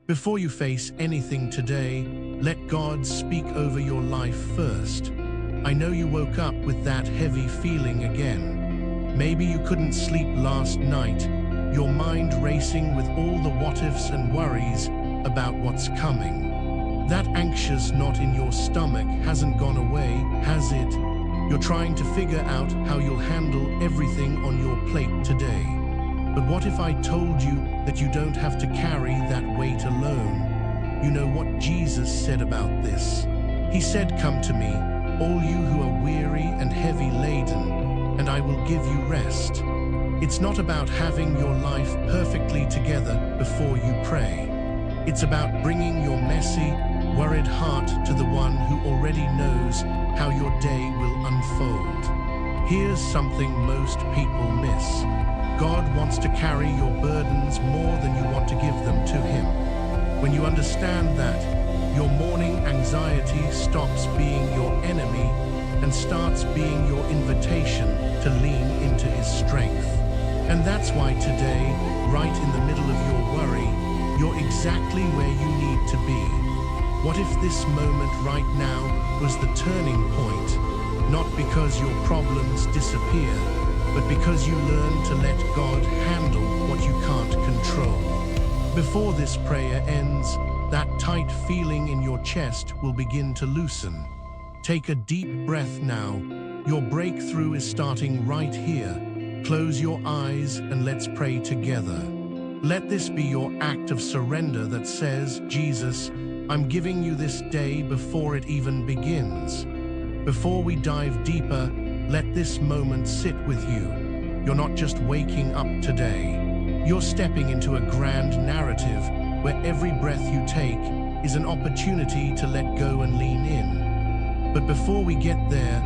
Before you face anything today, let God speak over your life first. I know you woke up with that heavy feeling again. Maybe you couldn't sleep last night, your mind racing with all the what-ifs and worries about what's coming. That anxious knot in your stomach hasn't gone away, has it? You're trying to figure out how you'll handle everything on your plate today. But what if I told you that you don't have to carry that weight alone? You know what Jesus said about this? He said, "Come to me, all you who are weary and heavy laden, and I will give you rest." It's not about having your life perfectly together before you pray. It's about bringing your messy, worried heart to the one who already knows how your day will unfold. Here's something most people miss. God wants to carry your burdens more than you want to give them to Him. When you understand that, your morning anxiety stops being your enemy and starts being your invitation to lean into His strength. And that's why today, right in the middle of your worry, you're exactly where you need to be. What if this moment right now was the turning point? Not because your problems disappear, but because you learn to let God handle what you can't control. Before this prayer ends, that tight feeling in your chest will begin to loosen. Take a deep breath now. Your breakthrough is starting right here. Close your eyes and let's pray together. Let this be your act of surrender that says, "Jesus, I'm giving you this day before it even begins." Before we dive deeper, let this moment sit with you. You're not just waking up today. You're stepping into a grand narrative where every breath you take is an opportunity to let go and lean in. But before we get there,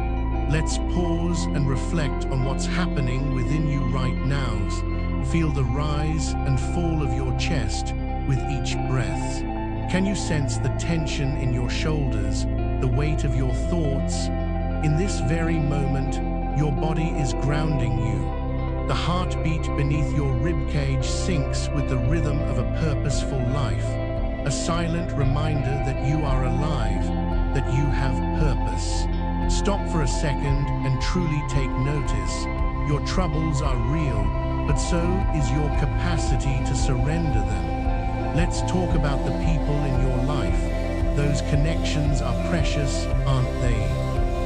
let's pause and reflect on what's happening within you right now. Feel the rise and fall of your chest with each breath. Can you sense the tension in your shoulders, the weight of your thoughts? In this very moment, your body is grounding you. The heartbeat beneath your ribcage syncs with the rhythm of a purposeful life, a silent reminder that you are alive, that you have purpose. Stop for a second and truly take notice. Your troubles are real, but so is your capacity to surrender them. Let's talk about the people in your life. Those connections are precious, aren't they?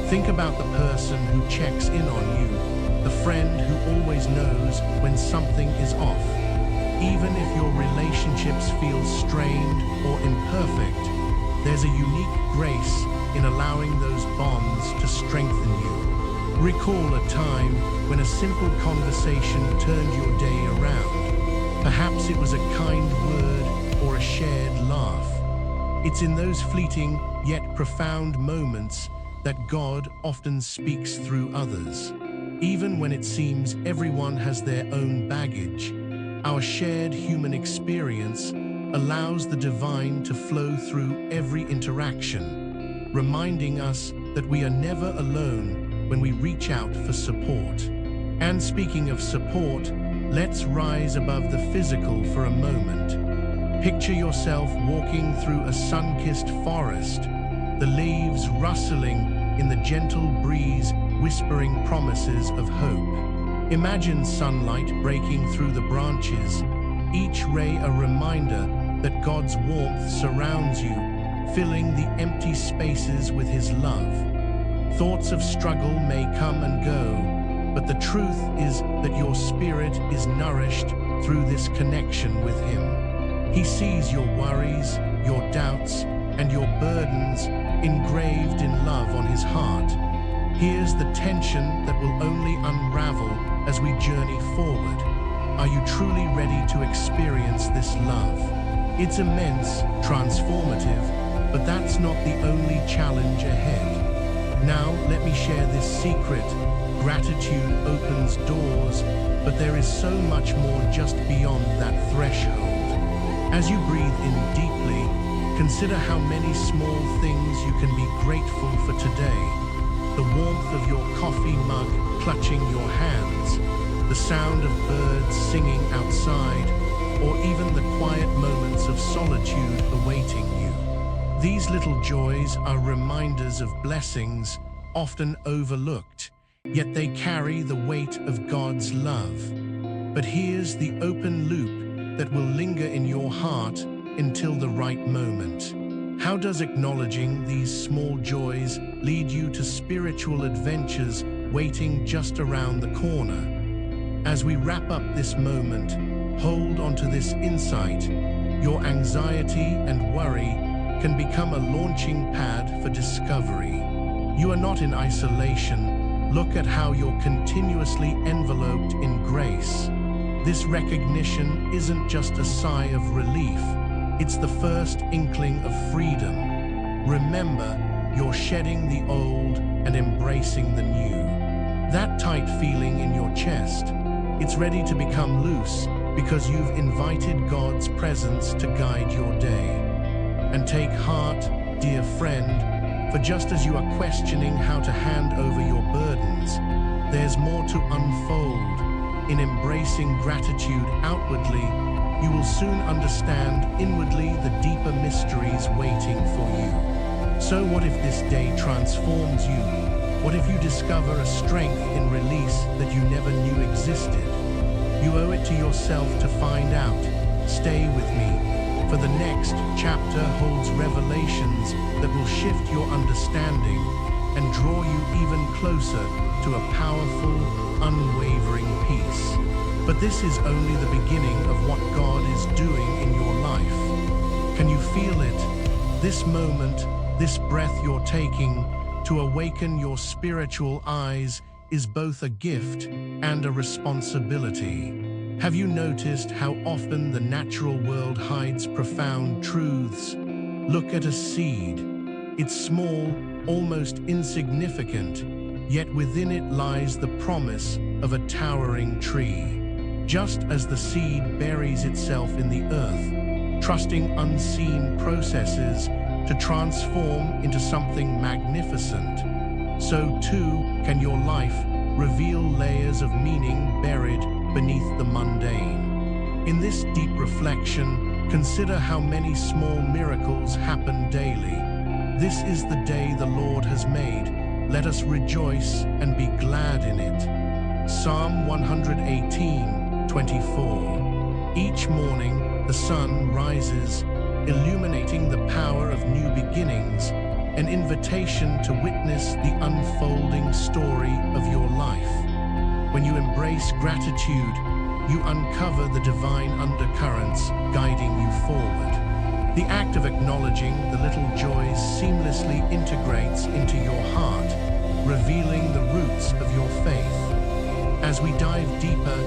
Think about the person who checks in on you, the friend who always knows when something is off. Even if your relationships feel strained or imperfect, there's a unique grace in allowing those bonds to strengthen you. Recall a time when a simple conversation turned your day around. Perhaps it was a kind word or a shared laugh. It's in those fleeting yet profound moments that God often speaks through others. Even when it seems everyone has their own baggage, our shared human experience allows the divine to flow through every interaction, reminding us that we are never alone when we reach out for support. And speaking of support, let's rise above the physical for a moment. Picture yourself walking through a sun-kissed forest, the leaves rustling in the gentle breeze, whispering promises of hope. Imagine sunlight breaking through the branches, each ray a reminder that God's warmth surrounds you, filling the empty spaces with His love. Thoughts of struggle may come and go, but the truth is that your spirit is nourished through this connection with Him. He sees your worries, your doubts, and your burdens engraved in love on His heart. Here's the tension that will only unravel as we journey forward. Are you truly ready to experience this love? It's immense, transformative, but that's not the only challenge ahead. Now, let me share this secret. Gratitude opens doors, but there is so much more just beyond that threshold. As you breathe in deeply, consider how many small things you can be grateful for today. The warmth of your coffee mug clutching your hands, the sound of birds singing outside, or even the quiet moments of solitude awaiting you. These little joys are reminders of blessings often overlooked, yet they carry the weight of God's love. But here's the open loop that will linger in your heart until the right moment. How does acknowledging these small joys lead you to spiritual adventures waiting just around the corner? As we wrap up this moment, hold onto this insight. Your anxiety and worry can become a launching pad for discovery. You are not in isolation. Look at how you're continuously enveloped in grace. This recognition isn't just a sigh of relief. It's the first inkling of freedom. Remember, you're shedding the old and embracing the new. That tight feeling in your chest, it's ready to become loose because you've invited God's presence to guide your day. And take heart, dear friend, for just as you are questioning how to hand over your burdens, there's more to unfold. In embracing gratitude outwardly, you will soon understand inwardly the deeper mysteries waiting for you. So what if this day transforms you? What if you discover a strength in release that you never knew existed? You owe it to yourself to find out. Stay with me, for the next chapter holds revelations that will shift your understanding and draw you even closer to a powerful, unwavering peace. But this is only the beginning of what God is doing in your life. Can you feel it? This moment, this breath you're taking to awaken your spiritual eyes is both a gift and a responsibility. Have you noticed how often the natural world hides profound truths? Look at a seed. It's small, almost insignificant, yet within it lies the promise of a towering tree. Just as the seed buries itself in the earth, trusting unseen processes to transform into something magnificent, so too can your life reveal layers of meaning buried beneath the mundane. In this deep reflection, consider how many small miracles happen daily. This is the day the Lord has made. Let us rejoice and be glad in it. Psalm 118:24. Each morning, the sun rises, illuminating the power of new beginnings, an invitation to witness the unfolding story of your life. When you embrace gratitude, you uncover the divine undercurrents guiding you forward. The act of acknowledging the little joys seamlessly integrates into your heart, revealing the roots of your faith. As we dive deeper,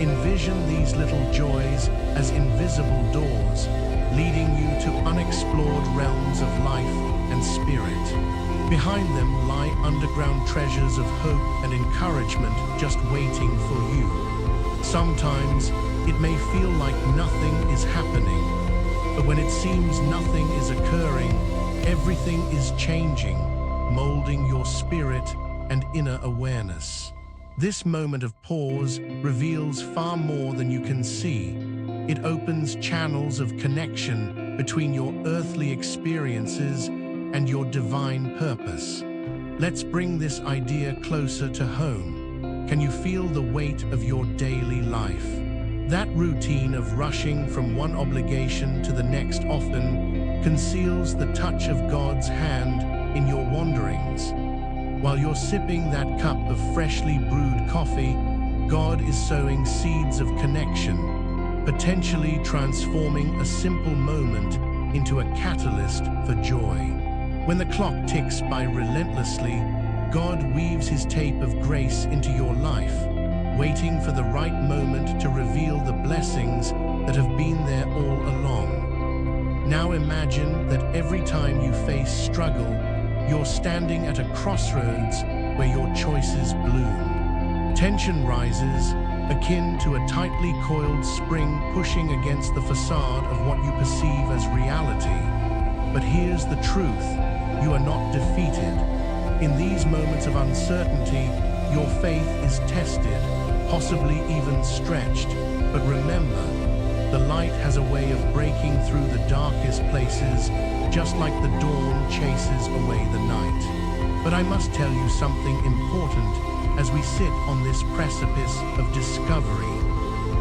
envision these little joys as invisible doors, leading you to unexplored realms of life and spirit. Behind them lie underground treasures of hope and encouragement just waiting for you. Sometimes it may feel like nothing is happening, but when it seems nothing is occurring, everything is changing, molding your spirit and inner awareness. This moment of pause reveals far more than you can see. It opens channels of connection between your earthly experiences and your divine purpose. Let's bring this idea closer to home. Can you feel the weight of your daily life? That routine of rushing from one obligation to the next often conceals the touch of God's hand in your wanderings. While you're sipping that cup of freshly brewed coffee, God is sowing seeds of connection, potentially transforming a simple moment into a catalyst for joy. When the clock ticks by relentlessly, God weaves his tape of grace into your life, waiting for the right moment to reveal the blessings that have been there all along. Now imagine that every time you face struggle, you're standing at a crossroads where your choices bloom. Tension rises, akin to a tightly coiled spring pushing against the facade of what you perceive as reality. But here's the truth. You are not defeated. In these moments of uncertainty, your faith is tested, possibly even stretched. But remember, The light has a way of breaking through the darkest places, just like the dawn chases away the night. But I must tell you something important as we sit on this precipice of discovery.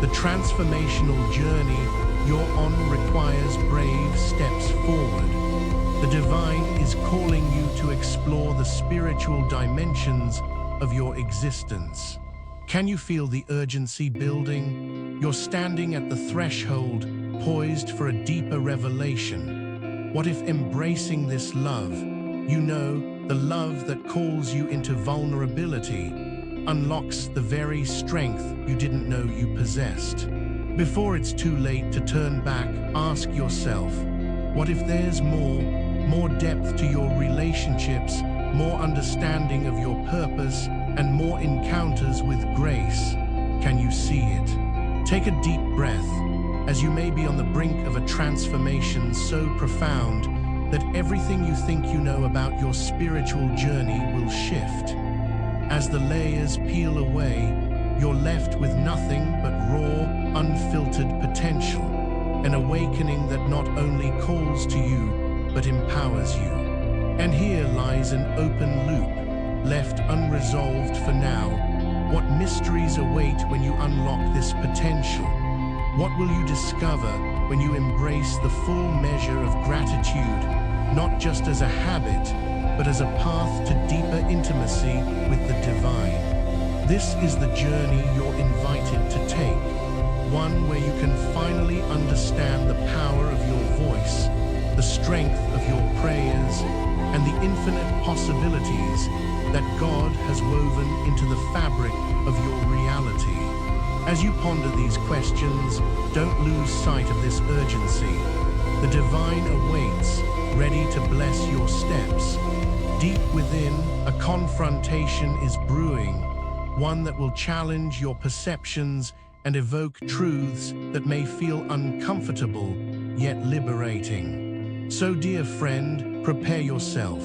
The transformational journey you're on requires brave steps forward. The divine is calling you to explore the spiritual dimensions of your existence. Can you feel the urgency building? You're standing at the threshold, poised for a deeper revelation. What if embracing this love, the love that calls you into vulnerability, unlocks the very strength you didn't know you possessed? Before it's too late to turn back, ask yourself, what if there's more depth to your relationships, more understanding of your purpose, and more encounters with grace? Can you see it? Take a deep breath, as you may be on the brink of a transformation so profound that everything you think you know about your spiritual journey will shift. As the layers peel away, you're left with nothing but raw, unfiltered potential, an awakening that not only calls to you, but empowers you. And here lies an open loop, left unresolved for now. What mysteries await when you unlock this potential? What will you discover when you embrace the full measure of gratitude, not just as a habit, but as a path to deeper intimacy with the divine? This is the journey you're invited to take, one where you can finally understand the power of your voice, the strength of your prayers, and the infinite possibilities that God has woven into the fabric of your reality. As you ponder these questions, don't lose sight of this urgency. The divine awaits, ready to bless your steps. Deep within, a confrontation is brewing, one that will challenge your perceptions and evoke truths that may feel uncomfortable, yet liberating. So, dear friend, prepare yourself.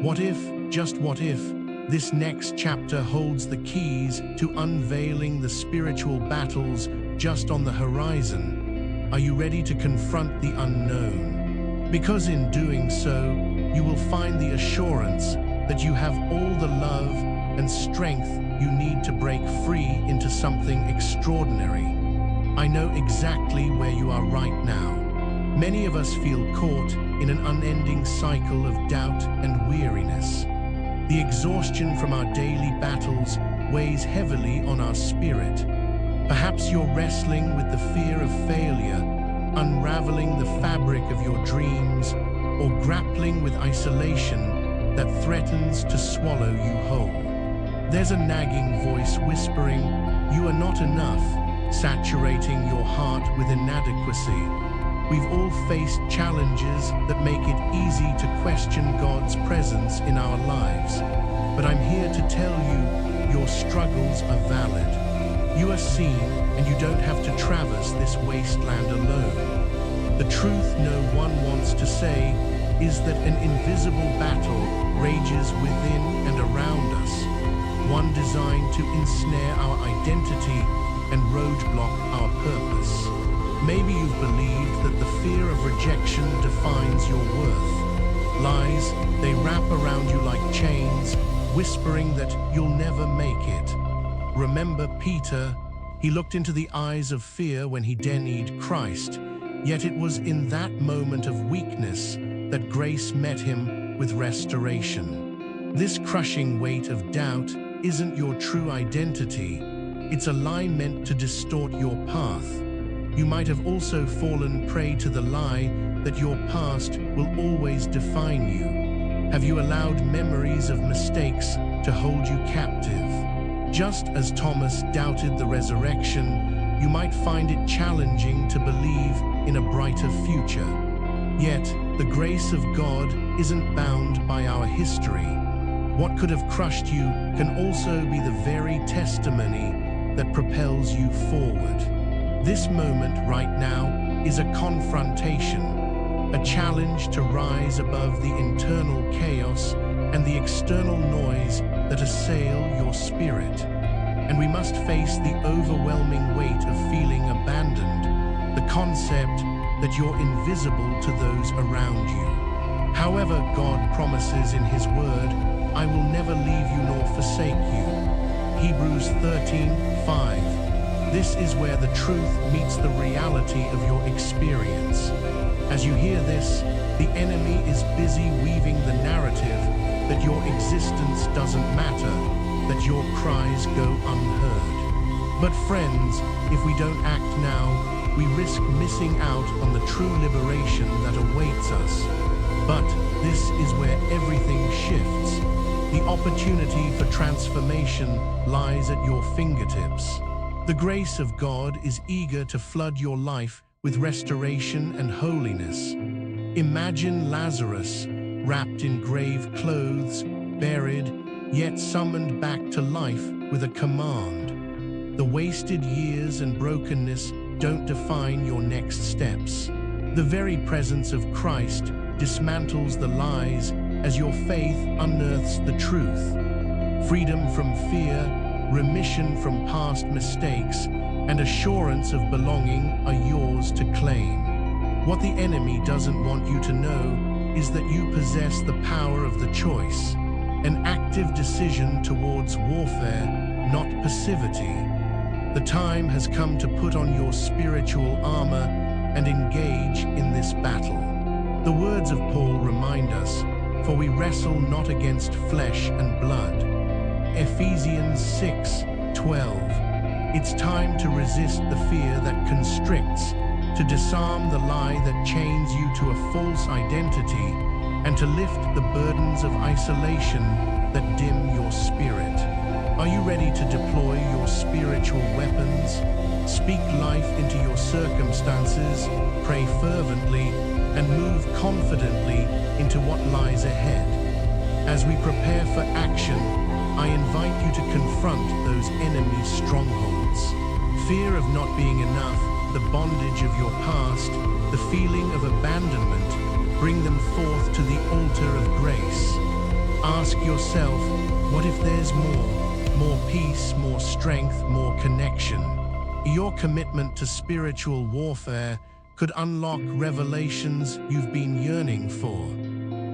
What if, just what if, this next chapter holds the keys to unveiling the spiritual battles just on the horizon? Are you ready to confront the unknown? Because in doing so, you will find the assurance that you have all the love and strength you need to break free into something extraordinary. I know exactly where you are right now. Many of us feel caught in an unending cycle of doubt and weariness. The exhaustion from our daily battles weighs heavily on our spirit. Perhaps you're wrestling with the fear of failure, unraveling the fabric of your dreams, or grappling with isolation that threatens to swallow you whole. There's a nagging voice whispering, "You are not enough," saturating your heart with inadequacy. We've all faced challenges that make it easy to question God's presence in our lives. But I'm here to tell you, your struggles are valid. You are seen, and you don't have to traverse this wasteland alone. The truth no one wants to say is that an invisible battle rages within and around us, one designed to ensnare our identity and roadblock our purpose. Maybe you've believed that the fear of rejection defines your worth. Lies, they wrap around you like chains, whispering that you'll never make it. Remember Peter? He looked into the eyes of fear when he denied Christ, yet it was in that moment of weakness that grace met him with restoration. This crushing weight of doubt isn't your true identity. It's a lie meant to distort your path. You might have also fallen prey to the lie that your past will always define you. Have you allowed memories of mistakes to hold you captive? Just as Thomas doubted the resurrection, you might find it challenging to believe in a brighter future. Yet, the grace of God isn't bound by our history. What could have crushed you can also be the very testimony that propels you forward. This moment right now is a confrontation, a challenge to rise above the internal chaos and the external noise that assail your spirit. And we must face the overwhelming weight of feeling abandoned, the concept that you're invisible to those around you. However, God promises in His Word, "I will never leave you nor forsake you." Hebrews 13:5. This is where the truth meets the reality of your experience. As you hear this, the enemy is busy weaving the narrative that your existence doesn't matter, that your cries go unheard. But friends, if we don't act now, we risk missing out on the true liberation that awaits us. But this is where everything shifts. The opportunity for transformation lies at your fingertips. The grace of God is eager to flood your life with restoration and holiness. Imagine Lazarus, wrapped in grave clothes, buried, yet summoned back to life with a command. The wasted years and brokenness don't define your next steps. The very presence of Christ dismantles the lies as your faith unearths the truth. Freedom from fear, remission from past mistakes, and assurance of belonging are yours to claim. What the enemy doesn't want you to know is that you possess the power of the choice, an active decision towards warfare, not passivity. The time has come to put on your spiritual armor and engage in this battle. The words of Paul remind us, "For we wrestle not against flesh and blood." Ephesians 6:12. It's time to resist the fear that constricts, to disarm the lie that chains you to a false identity, and to lift the burdens of isolation that dim your spirit. Are you ready to deploy your spiritual weapons? Speak life into your circumstances, pray fervently, and move confidently into what lies ahead. As we prepare for action, I invite you to confront those enemy strongholds. Fear of not being enough, the bondage of your past, the feeling of abandonment, bring them forth to the altar of grace. Ask yourself, what if there's more? More peace, more strength, more connection. Your commitment to spiritual warfare could unlock revelations you've been yearning for.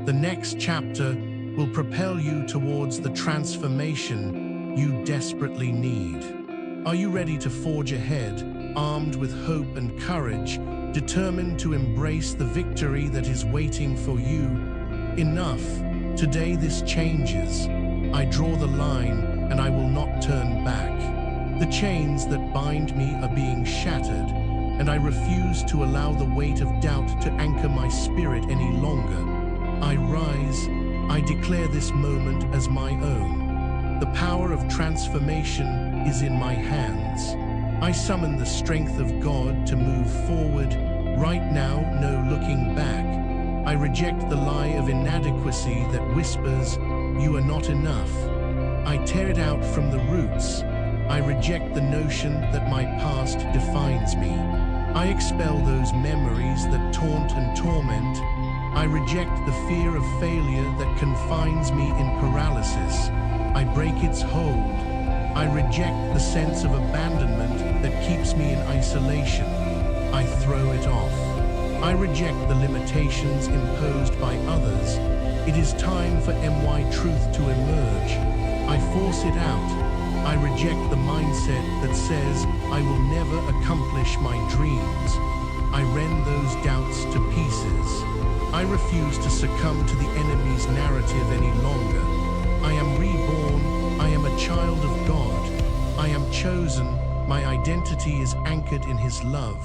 The next chapter will propel you towards the transformation you desperately need. Are you ready to forge ahead, armed with hope and courage, determined to embrace the victory that is waiting for you? Enough. Today this changes. I draw the line, and I will not turn back. The chains that bind me are being shattered, and I refuse to allow the weight of doubt to anchor my spirit any longer. I rise. I declare this moment as my own. The power of transformation is in my hands. I summon the strength of God to move forward. Right now, no looking back. I reject the lie of inadequacy that whispers, "You are not enough." I tear it out from the roots. I reject the notion that my past defines me. I expel those memories that taunt and torment. I reject the fear of failure that confines me in paralysis. I break its hold. I reject the sense of abandonment that keeps me in isolation. I throw it off. I reject the limitations imposed by others. It is time for MY truth to emerge. I force it out. I reject the mindset that says I will never accomplish my dreams. I rend those doubts to pieces. I refuse to succumb to the enemy's narrative any longer. I am reborn. I am a child of God. I am chosen. My identity is anchored in His love.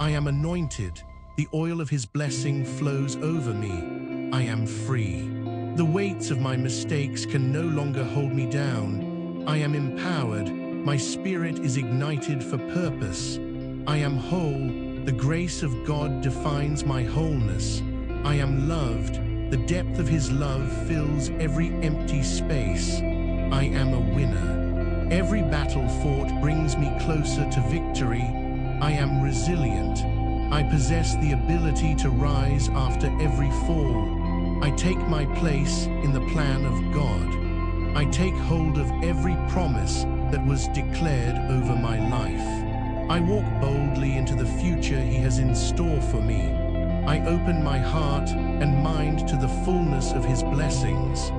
I am anointed. The oil of His blessing flows over me. I am free. The weights of my mistakes can no longer hold me down. I am empowered. My spirit is ignited for purpose. I am whole. The grace of God defines my wholeness. I am loved. The depth of His love fills every empty space. I am a winner. Every battle fought brings me closer to victory. I am resilient. I possess the ability to rise after every fall. I take my place in the plan of God. I take hold of every promise that was declared over my life. I walk boldly into the future He has in store for me. I open my heart and mind to the fullness of His blessings.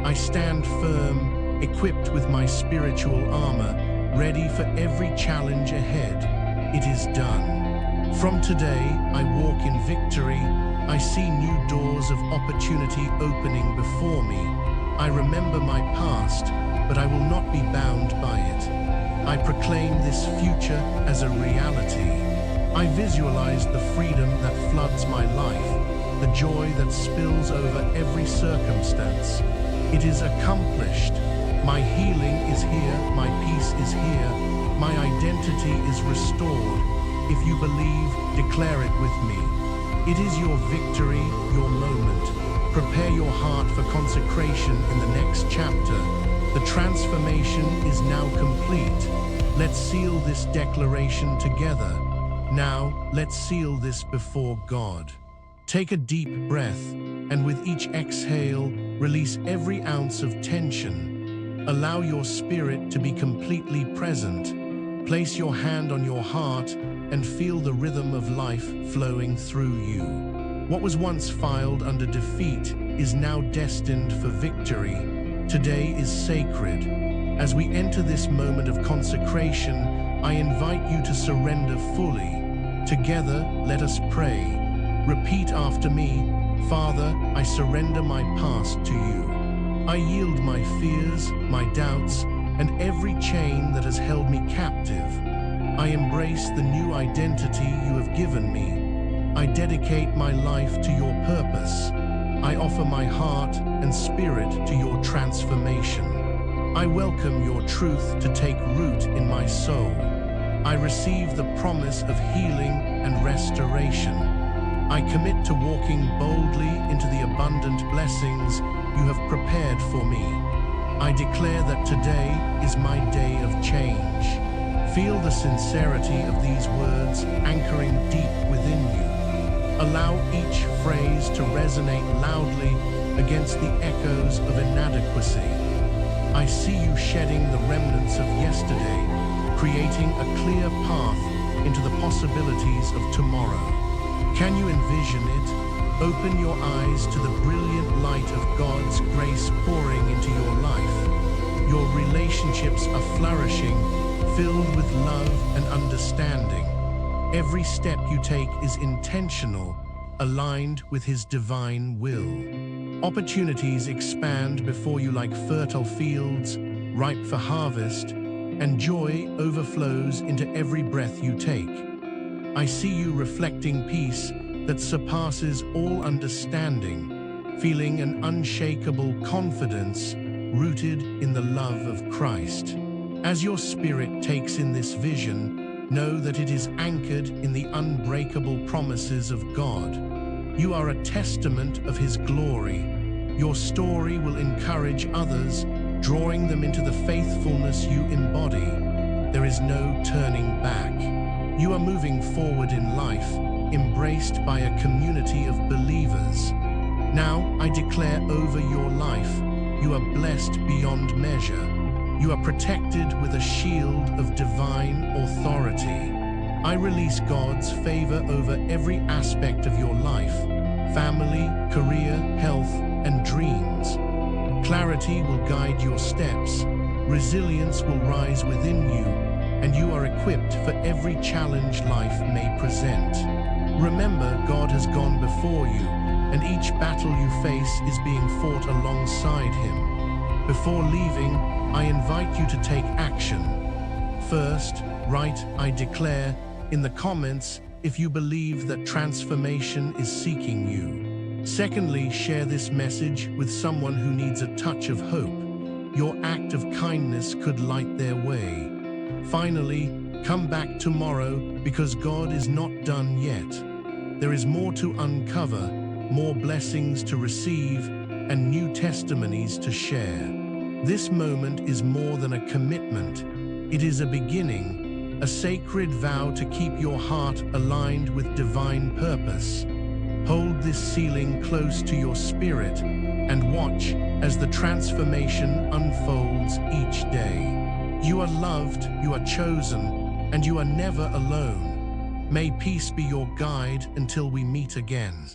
I stand firm, equipped with my spiritual armor, ready for every challenge ahead. It is done. From today, I walk in victory. I see new doors of opportunity opening before me. I remember my past, but I will not be bound by it. I proclaim this future as a reality. I visualize the freedom that floods my life, the joy that spills over every circumstance. It is accomplished. My healing is here, my peace is here, my identity is restored. If you believe, declare it with me. It is your victory, your moment. Prepare your heart for consecration in the next chapter. The transformation is now complete. Let's seal this declaration together. Now, let's seal this before God. Take a deep breath, and with each exhale, release every ounce of tension. Allow your spirit to be completely present. Place your hand on your heart and feel the rhythm of life flowing through you. What was once filed under defeat is now destined for victory. Today is sacred. As we enter this moment of consecration, I invite you to surrender fully. Together, let us pray. Repeat after me. Father, I surrender my past to you. I yield my fears, my doubts, and every chain that has held me captive. I embrace the new identity you have given me. I dedicate my life to your purpose. I offer my heart and spirit to your transformation. I welcome your truth to take root in my soul. I receive the promise of healing and restoration. I commit to walking boldly into the abundant blessings you have prepared for me. I declare that today is my day of change. Feel the sincerity of these words anchoring deep within you. Allow each phrase to resonate loudly against the echoes of inadequacy. I see you shedding the remnants of yesterday, creating a clear path into the possibilities of tomorrow. Can you envision it? Open your eyes to the brilliant light of God's grace pouring into your life. Your relationships are flourishing, filled with love and understanding. Every step you take is intentional, aligned with His divine will. Opportunities expand before you like fertile fields, ripe for harvest, and joy overflows into every breath you take. I see you reflecting peace that surpasses all understanding, feeling an unshakable confidence rooted in the love of Christ. As your spirit takes in this vision, know that it is anchored in the unbreakable promises of God. You are a testament of His glory. Your story will encourage others, drawing them into the faithfulness you embody. There is no turning back. You are moving forward in life, embraced by a community of believers. Now, I declare over your life, you are blessed beyond measure. You are protected with a shield of divine authority. I release God's favor over every aspect of your life: family, career, health, and dreams. Clarity will guide your steps. Resilience will rise within you, and you are equipped for every challenge life may present. Remember, God has gone before you, and each battle you face is being fought alongside Him. Before leaving, I invite you to take action. First, write "I declare" in the comments if you believe that transformation is seeking you. Secondly, share this message with someone who needs a touch of hope. Your act of kindness could light their way. Finally, come back tomorrow because God is not done yet. There is more to uncover, more blessings to receive, and new testimonies to share. This moment is more than a commitment. It is a beginning, a sacred vow to keep your heart aligned with divine purpose. Hold this sealing close to your spirit and watch as the transformation unfolds each day. You are loved, you are chosen, and you are never alone. May peace be your guide until we meet again.